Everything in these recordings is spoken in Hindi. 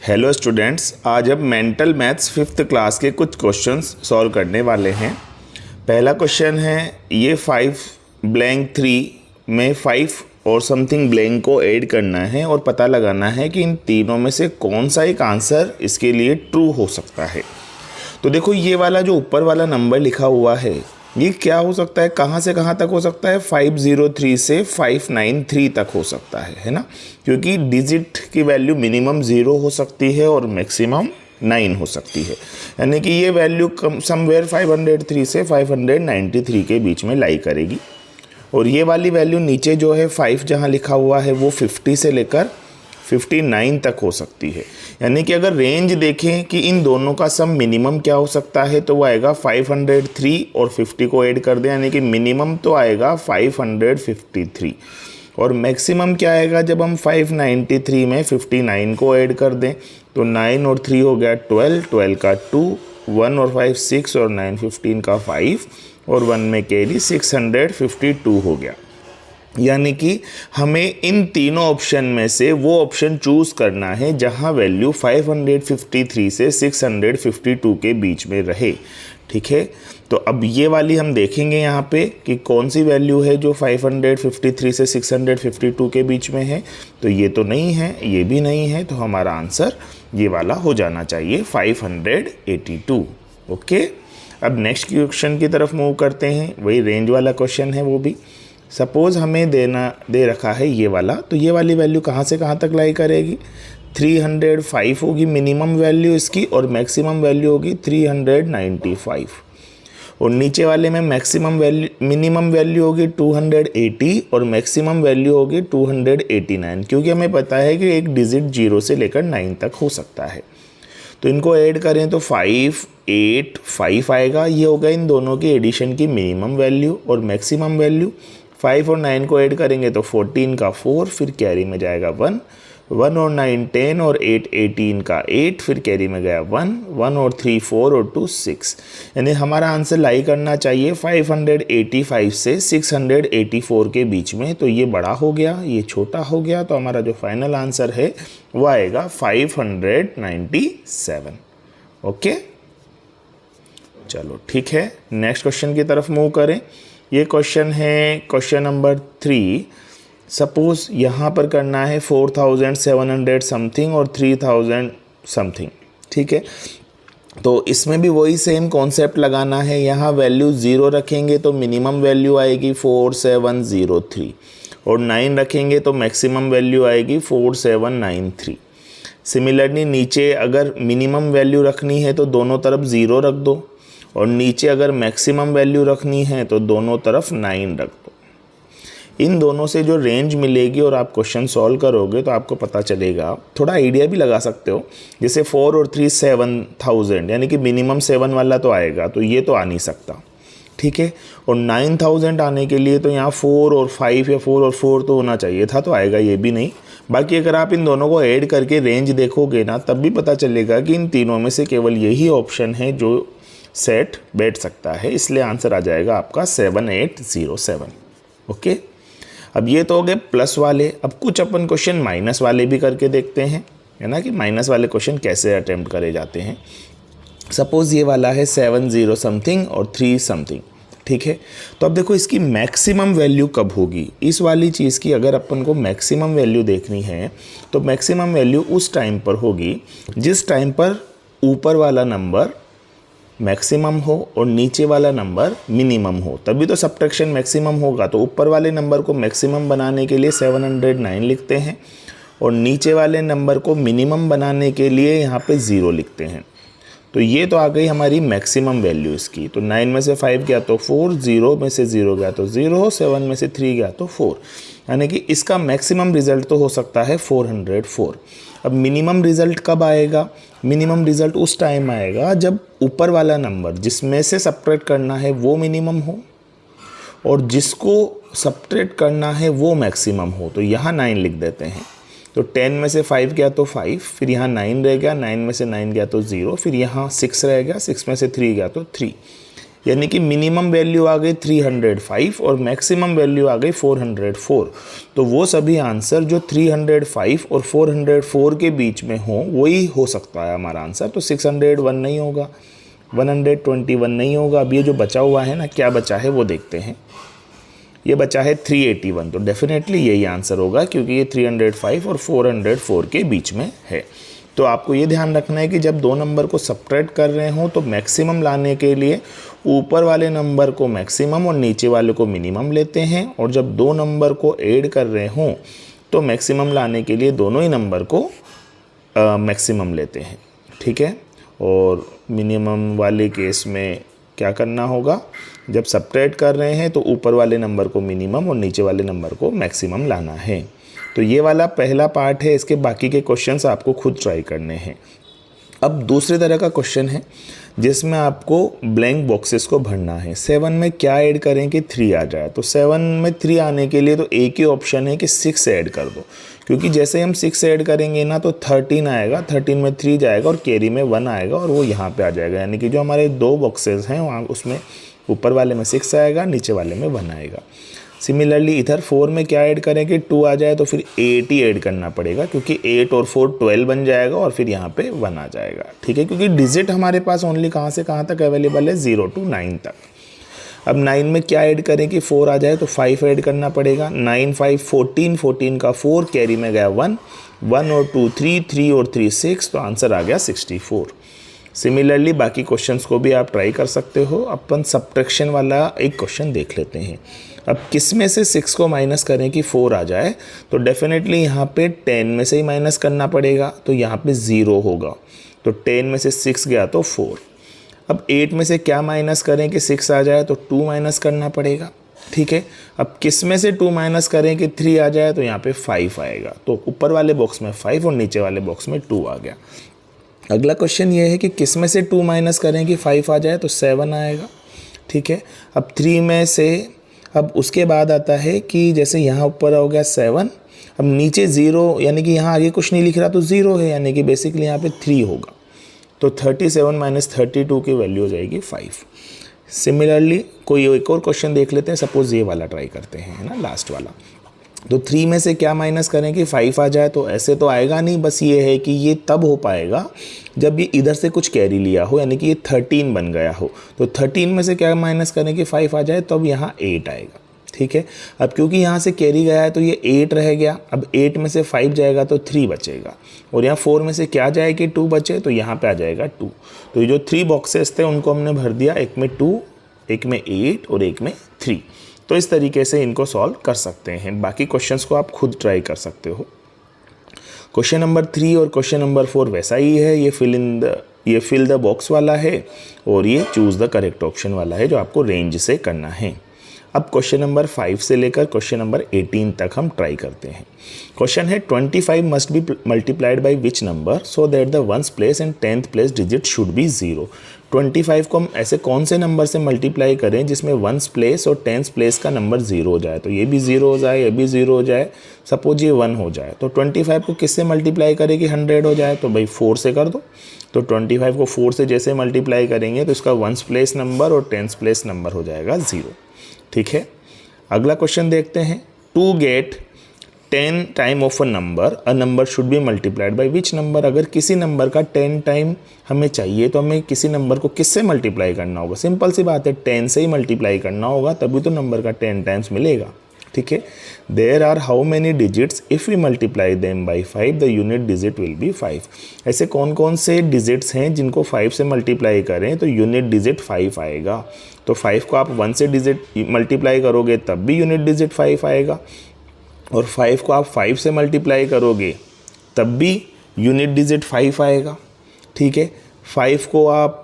हेलो स्टूडेंट्स, आज अब मेंटल मैथ्स 5th क्लास के कुछ क्वेश्चंस सॉल्व करने वाले हैं। पहला क्वेश्चन है ये 5 ब्लैंक 3 में 5 और समथिंग ब्लैंक को ऐड करना है और पता लगाना है कि इन तीनों में से कौन सा एक आंसर इसके लिए ट्रू हो सकता है। तो देखो ये वाला जो ऊपर वाला नंबर लिखा हुआ है ये क्या हो सकता है, कहाँ से कहाँ तक हो सकता है, 503 से 593 तक हो सकता है ना, क्योंकि डिजिट की वैल्यू मिनिमम 0 हो सकती है और मैक्सिमम 9 हो सकती है। यानी कि ये वैल्यू समवेयर 503 से 593 के बीच में लाई करेगी। और ये वाली वैल्यू नीचे जो है 5 जहाँ लिखा हुआ है वो 50 से लेकर 59 तक हो सकती है। यानी कि अगर रेंज देखें कि इन दोनों का सम मिनिमम क्या हो सकता है तो वो आएगा 503 और 50 को ऐड कर दें, यानी कि मिनिमम तो आएगा 553 और मैक्सिमम क्या आएगा जब हम 593 में 59 को ऐड कर दें तो 9 और 3 हो गया 12, 12 का 2, 1 और 5 6 और 9 15 का 5 और 1 में कैरी 652 हो गया। यानी कि हमें इन तीनों ऑप्शन में से वो ऑप्शन चूज़ करना है जहां वैल्यू 553 से 652 के बीच में रहे। ठीक है, तो अब ये वाली हम देखेंगे यहाँ पे कि कौन सी वैल्यू है जो 553 से 652 के बीच में है। तो ये तो नहीं है, ये भी नहीं है, तो हमारा आंसर ये वाला हो जाना चाहिए 582। ओके, अब नेक्स्ट क्वेश्चन की तरफ मूव करते हैं। वही रेंज वाला क्वेश्चन है वो भी। सपोज़ हमें दे रखा है ये वाला, तो ये वाली वैल्यू कहाँ से कहाँ तक लाई करेगी, 305 होगी मिनिमम वैल्यू इसकी और मैक्सिमम वैल्यू होगी 395। और नीचे वाले में मिनिमम वैल्यू होगी 280 और मैक्सिमम वैल्यू होगी 289, क्योंकि हमें पता है कि एक डिजिट 0 से लेकर 9 तक हो सकता है। तो इनको ऐड करें तो 5 8 5 आएगा। ये होगा इन दोनों की एडिशन की मिनिमम वैल्यू और मैक्सिमम वैल्यू। 5 और 9 को ऐड करेंगे तो 14 का 4, फिर कैरी में जाएगा 1, 1 और 9 10 और 8 18 का 8, फिर कैरी में गया 1, 1 और 3 4 और 2 6। यानी हमारा आंसर लाई करना चाहिए 585 से 684 के बीच में। तो ये बड़ा हो गया, ये छोटा हो गया, तो हमारा जो फाइनल आंसर है वो आएगा 597। ओके, चलो ठीक है, नेक्स्ट क्वेश्चन की तरफ मूव करें। ये क्वेश्चन है क्वेश्चन नंबर 3। सपोज यहाँ पर करना है 4700 समथिंग और 3000 समथिंग। ठीक है, तो इसमें भी वही सेम कॉन्सेप्ट लगाना है। यहाँ वैल्यू 0 रखेंगे तो मिनिमम वैल्यू आएगी 4703 और 9 रखेंगे तो मैक्सिमम वैल्यू आएगी 4793। सिमिलरली नीचे अगर मिनिमम वैल्यू रखनी है तो दोनों तरफ 0 रख दो और नीचे अगर मैक्सिमम वैल्यू रखनी है तो दोनों तरफ 9 रख दो। इन दोनों से जो रेंज मिलेगी और आप क्वेश्चन सॉल्व करोगे तो आपको पता चलेगा, थोड़ा आइडिया भी लगा सकते हो। जैसे 4 और 3 7000, यानी कि मिनिमम 7 वाला तो आएगा, तो ये तो आ नहीं सकता। ठीक है, और 9000 आने के लिए तो यहाँ 4 और 5 या 4 और 4 तो होना चाहिए था, तो आएगा ये भी नहीं। बाकी अगर आप इन दोनों को ऐड करके रेंज देखोगे ना तब भी पता चलेगा कि इन तीनों में से केवल यही ऑप्शन है जो सेट बैठ सकता है, इसलिए आंसर आ जाएगा आपका 7807। ओके, अब ये तो हो गए प्लस वाले। अब कुछ अपन क्वेश्चन माइनस वाले भी करके देखते हैं, है ना, कि माइनस वाले क्वेश्चन कैसे अटेम्प्ट करे जाते हैं। सपोज ये वाला है 70 समथिंग और 3 समथिंग। ठीक है, तो अब देखो इसकी मैक्सिमम वैल्यू कब होगी। इस वाली चीज़ की अगर अपन को मैक्सिमम वैल्यू देखनी है तो मैक्सिमम वैल्यू उस टाइम पर होगी जिस टाइम पर ऊपर वाला नंबर मैक्सिमम हो और नीचे वाला नंबर मिनिमम हो, तभी तो सब्ट्रैक्शन मैक्सिमम होगा। तो ऊपर वाले नंबर को मैक्सिमम बनाने के लिए 709 लिखते हैं और नीचे वाले नंबर को मिनिमम बनाने के लिए यहाँ पे 0 लिखते हैं। तो ये तो आ गई हमारी मैक्सिमम वैल्यू इसकी। तो 9 में से 5 गया तो 4, 0 में से 0 गया तो 0, 7 में से 3 गया तो 4, यानी कि इसका मैक्सिमम रिजल्ट तो हो सकता है 404। अब मिनिमम रिजल्ट कब आएगा, मिनिमम रिजल्ट उस टाइम आएगा जब ऊपर वाला नंबर जिसमें से सब्ट्रैक्ट करना है वो मिनिमम हो और जिसको सब्ट्रैक्ट करना है वो मैक्सिमम हो। तो यहाँ 9 लिख देते हैं। तो 10 में से 5 गया तो 5, फिर यहाँ 9 रह गया, 9 में से 9 गया तो 0, फिर यहाँ 6 रह गया, 6 में से 3 गया तो 3। यानी कि मिनिमम वैल्यू आ गई 305 और मैक्सिमम वैल्यू आ गई 404। तो वो सभी आंसर जो 305 और 404 के बीच में हो वही हो सकता है हमारा आंसर। तो 601 नहीं होगा, 121 नहीं होगा। अब ये जो बचा हुआ है ना, क्या बचा है वो देखते हैं। ये बचा है 381, तो डेफिनेटली यही आंसर होगा क्योंकि ये 305 और 404 के बीच में है। तो आपको ये ध्यान रखना है कि जब दो नंबर को सब्ट्रैक्ट कर रहे हो तो मैक्सिमम लाने के लिए ऊपर वाले नंबर को मैक्सिमम और नीचे वाले को मिनिमम लेते हैं, और जब दो नंबर को ऐड कर रहे हो तो मैक्सिमम लाने के लिए दोनों ही नंबर को मैक्सिमम लेते हैं, ठीक है। और मिनिमम वाले केस में क्या करना होगा, जब सब्ट्रैक्ट कर रहे हैं तो ऊपर वाले नंबर को मिनिमम और नीचे वाले नंबर को मैक्सिमम लाना है। तो ये वाला पहला पार्ट है, इसके बाकी के क्वेश्चंस आपको खुद ट्राई करने हैं। अब दूसरे तरह का क्वेश्चन है जिसमें आपको ब्लैंक बॉक्सेस को भरना है। 7 में क्या ऐड करें कि 3 आ जाए। तो 7 में 3 आने के लिए तो एक ही ऑप्शन है कि 6 ऐड कर दो, क्योंकि जैसे हम 6 ऐड करेंगे ना तो 13 आएगा, 13 में 3 जाएगा और कैरी में 1 आएगा और वो यहाँ पे आ जाएगा। यानी कि जो हमारे दो बॉक्सेस हैं वहाँ उसमें ऊपर वाले में 6 आएगा, नीचे वाले में 1 आएगा। सिमिलरली इधर 4 में क्या ऐड करें कि 2 आ जाए, तो फिर 8 ही ऐड करना पड़ेगा, क्योंकि 8 और 4 12 बन जाएगा और फिर यहाँ पे 1 आ जाएगा, ठीक है। क्योंकि डिजिट हमारे पास ओनली कहाँ से कहाँ तक अवेलेबल है, 0 to 9 तक। अब 9 में क्या ऐड करें कि 4 आ जाए, तो 5 ऐड करना पड़ेगा। 9 5 14, 14 का 4, कैरी में गया 1, 1 और 2 3, 3 और 3 6, तो आंसर आ गया 64। सिमिलरली बाकी क्वेश्चंस को भी आप ट्राई कर सकते हो। अपन सब्ट्रैक्शन वाला एक क्वेश्चन देख लेते हैं। अब किस में से 6 को माइनस करें कि 4 आ जाए, तो डेफिनेटली यहाँ पे 10 में से ही माइनस करना पड़ेगा, तो यहाँ पे 0 होगा। तो 10 में से 6 गया तो 4। अब 8 में से क्या माइनस करें कि 6 आ जाए, तो 2 माइनस करना पड़ेगा, ठीक है। अब किस में से 2 माइनस करें कि 3 आ जाए, तो यहाँ पे 5 आएगा। तो ऊपर वाले बॉक्स में 5 और नीचे वाले बॉक्स में 2 आ गया। अगला क्वेश्चन ये है कि किस में से 2 माइनस करें कि 5 आ जाए, तो 7 आएगा, ठीक है। अब 3 में से, अब उसके बाद आता है कि जैसे यहाँ ऊपर हो गया 7, अब नीचे 0, यानी कि यहाँ आगे कुछ नहीं लिख रहा तो 0 है, यानी कि बेसिकली यहाँ पे 3 होगा। तो 37 माइनस 32 की वैल्यू हो जाएगी 5। सिमिलरली कोई एक और क्वेश्चन देख लेते हैं। सपोज ये वाला ट्राई करते हैं, है ना, लास्ट वाला। तो 3 में से क्या माइनस करें कि 5 आ जाए, तो ऐसे तो आएगा नहीं। बस ये है कि ये तब हो पाएगा जब ये इधर से कुछ कैरी लिया हो, यानी कि ये 13 बन गया हो। तो 13 में से क्या माइनस करें कि 5 आ जाए, तब यहाँ 8 आएगा, ठीक है। अब क्योंकि यहाँ से कैरी गया है तो ये 8 रह गया। अब 8 में से 5 जाएगा तो 3 बचेगा, और यहाँ 4 में से क्या जाए कि 2 बचे, तो यहाँ पे आ जाएगा 2। तो ये जो 3 बॉक्सेस थे उनको हमने भर दिया, एक में 2, एक में 8 और एक में 3। तो इस तरीके से इनको सॉल्व कर सकते हैं। बाकी क्वेश्चंस को आप खुद ट्राई कर सकते हो। क्वेश्चन नंबर 3 और क्वेश्चन नंबर 4 वैसा ही है। ये फिल द बॉक्स वाला है और ये चूज़ द करेक्ट ऑप्शन वाला है, जो आपको रेंज से करना है। अब क्वेश्चन नंबर 5 से लेकर क्वेश्चन नंबर 18 तक हम ट्राई करते हैं। क्वेश्चन है 25 must be multiplied by which number so that the 1st place and 10th place digit should be 0। 25 को हम ऐसे कौन से नंबर से मल्टीप्लाई करें जिसमें 1st प्लेस और 10th प्लेस का नंबर 0 हो जाए। तो ये भी 0 हो जाए, ये भी 0 हो जाए, सपोज ये 1 हो जाए। तो 25 को किससे मल्टीप्लाई करें कि 100 हो जाए, तो भाई 4 से कर दो। तो 25 को 4 से जैसे मल्टीप्लाई करेंगे तो इसका 1st प्लेस नंबर और 10th प्लेस नंबर हो जाएगा 0, ठीक है। अगला क्वेश्चन देखते हैं। To get 10 time of a number should be multiplied by which number. अगर किसी नंबर का 10 टाइम हमें चाहिए तो हमें किसी नंबर को किससे मल्टीप्लाई करना होगा। सिंपल सी बात है, 10 से ही मल्टीप्लाई करना होगा, तभी तो नंबर का 10 टाइम्स मिलेगा, ठीक है। There are how many digits if we multiply them by 5 the unit digit will be 5। ऐसे कौन कौन से डिजिट्स हैं जिनको 5 से मल्टीप्लाई करें तो यूनिट डिजिट 5 आएगा। तो 5 को आप 1 से डिजिट मल्टीप्लाई करोगे तब भी यूनिट डिजिट 5 आएगा, और 5 को आप 5 से मल्टीप्लाई करोगे तब भी यूनिट डिजिट 5 आएगा, ठीक है। 5 को आप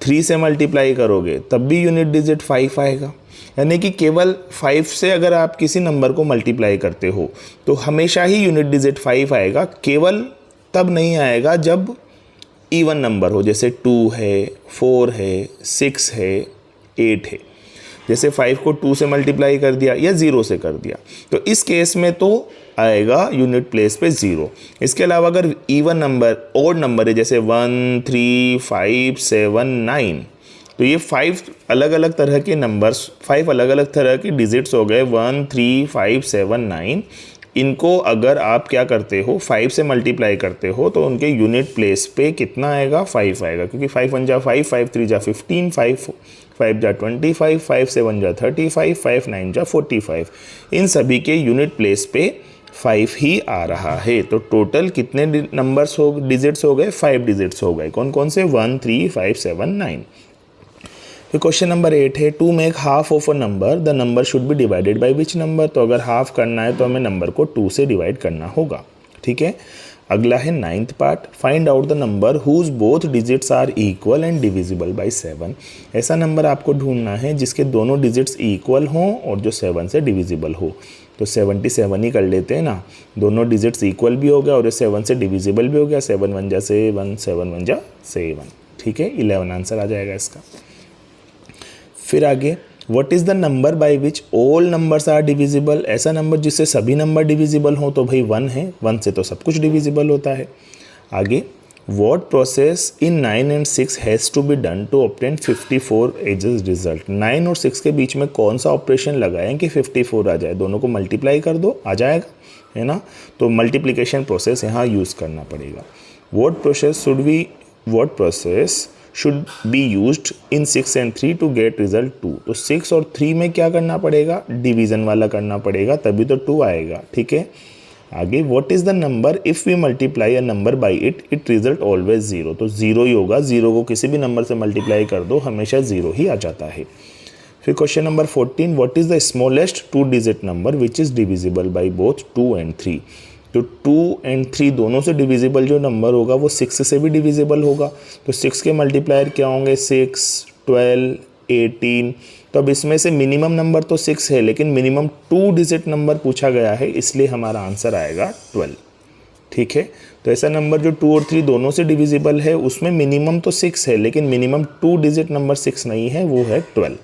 3 से मल्टीप्लाई करोगे तब भी यूनिट डिजिट 5 आएगा। यानी कि केवल 5 से अगर आप किसी नंबर को मल्टीप्लाई करते हो तो हमेशा ही यूनिट डिजिट 5 आएगा। केवल तब नहीं आएगा जब इवन नंबर हो, जैसे 2 है, 4 है, 6 है, 8 है। जैसे 5 को 2 से मल्टीप्लाई कर दिया या 0 से कर दिया, तो इस केस में तो आएगा यूनिट प्लेस पे 0। इसके अलावा अगर इवन नंबर, ऑड नंबर है, जैसे 1 3 5 7 9, तो ये 5 अलग अलग तरह के नंबर्स, 5 अलग अलग तरह के डिजिट्स हो गए 1 3 5 7 9। इनको अगर आप क्या करते हो 5 से मल्टीप्लाई करते हो तो उनके यूनिट प्लेस पे कितना आएगा 5 आएगा, क्योंकि 5 1 जा 5, 5 3 जा 15, 5 5 जा 25, 5 7 जा 35, 5 9 जा 45। इन सभी के यूनिट प्लेस पे 5 ही आ रहा है। तो टोटल कितने नंबर्स हो, डिजिट्स हो गए, 5 डिजिट्स हो गए। कौन कौन से, 1 3 5 7 9। फिर क्वेश्चन नंबर 8 है, to make half of a number the number should be divided by which number. तो अगर हाफ करना है तो हमें नंबर को 2 से डिवाइड करना होगा। ठीक है, अगला है 9th part, find out the number whose both digits are equal and divisible by 7। ऐसा नंबर आपको ढूंढना है जिसके दोनों डिजिट्स इक्वल हों और जो 7 से डिविजिबल हो। तो 77 ही कर लेते हैं ना, दोनों डिजिट्स इक्वल भी हो गया और 7 से डिविजिबल भी हो गया। 7 1 जा 7, 7 1 जा 7। ठीक है, 11 आंसर आ जाएगा इसका। फिर आगे, what is the number by which all numbers are divisible. ऐसा नंबर जिससे सभी नंबर डिविजिबल हों तो भाई 1 है, 1 से तो सब कुछ डिविजिबल होता है। आगे, what process in 9 and 6 has to be done to obtain 54 ages result. 9 और 6 के बीच में कौन सा ऑपरेशन लगाएं कि 54 आ जाए। दोनों को मल्टीप्लाई कर दो, आ जाएगा, है ना। तो मल्टीप्लिकेशन प्रोसेस यहाँ यूज़ करना पड़ेगा। What process should be used in 6 and 3 to get result 2। तो 6 और 3 में क्या करना पड़ेगा, डिवीज़न वाला करना पड़ेगा, तभी तो 2 आएगा। ठीक है, आगे, what is the number if we multiply a number by it result always 0। तो 0 ही होगा, 0 को किसी भी नंबर से मल्टीप्लाई कर दो हमेशा 0 ही आ जाता है। फिर question number 14, what is the smallest 2 digit number which is divisible by both 2 and 3। तो 2 and 3 दोनों से डिविजिबल जो नंबर होगा वो 6 से भी डिविजिबल होगा। तो 6 के मल्टीप्लायर क्या होंगे, 6 12 18। तो अब इसमें से मिनिमम नंबर तो 6 है, लेकिन मिनिमम 2 डिजिट नंबर पूछा गया है, इसलिए हमारा आंसर आएगा 12। ठीक है, तो ऐसा नंबर जो 2 और 3 दोनों से डिविजिबल है उसमें मिनिमम तो 6 है, लेकिन मिनिमम 2 डिजिट नंबर 6 नहीं है, वो है 12।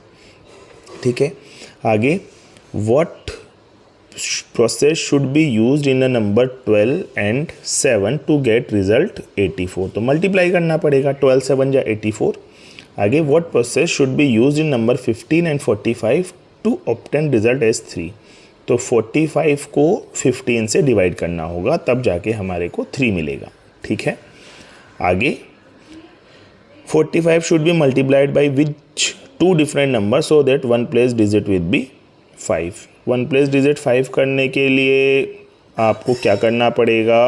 ठीक है, आगे, what process should be used in a number 12 and 7 to get result 84। तो मल्टीप्लाई करना पड़ेगा, 12 7 जा 84। आगे, what process should be used in number 15 and 45 to obtain result as 3। तो 45 को 15 से डिवाइड करना होगा, तब जाके हमारे को 3 मिलेगा। ठीक है, आगे, 45 should be multiplied by which 2 different number so that 1 place digit with be 5। 1 place digit 5 करने के लिए आपको क्या करना पड़ेगा,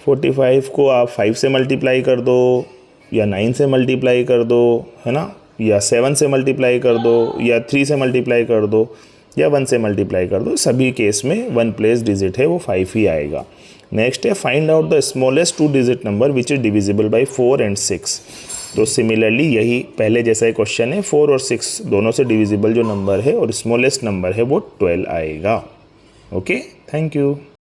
45 को आप 5 से मल्टीप्लाई कर दो या 9 से मल्टीप्लाई कर दो, है ना, या 7 से मल्टीप्लाई कर दो या 3 से मल्टीप्लाई कर दो या 1 से मल्टीप्लाई कर दो। सभी केस में 1 प्लेस डिजिट है वो 5 ही आएगा। नेक्स्ट है, find out the smallest 2 digit number which is divisible by 4 and 6। तो सिमिलरली यही पहले जैसा ही क्वेश्चन है, 4 और 6 दोनों से डिविजिबल जो नंबर है और स्मॉलेस्ट नंबर है वो 12 आएगा। Okay, thank you.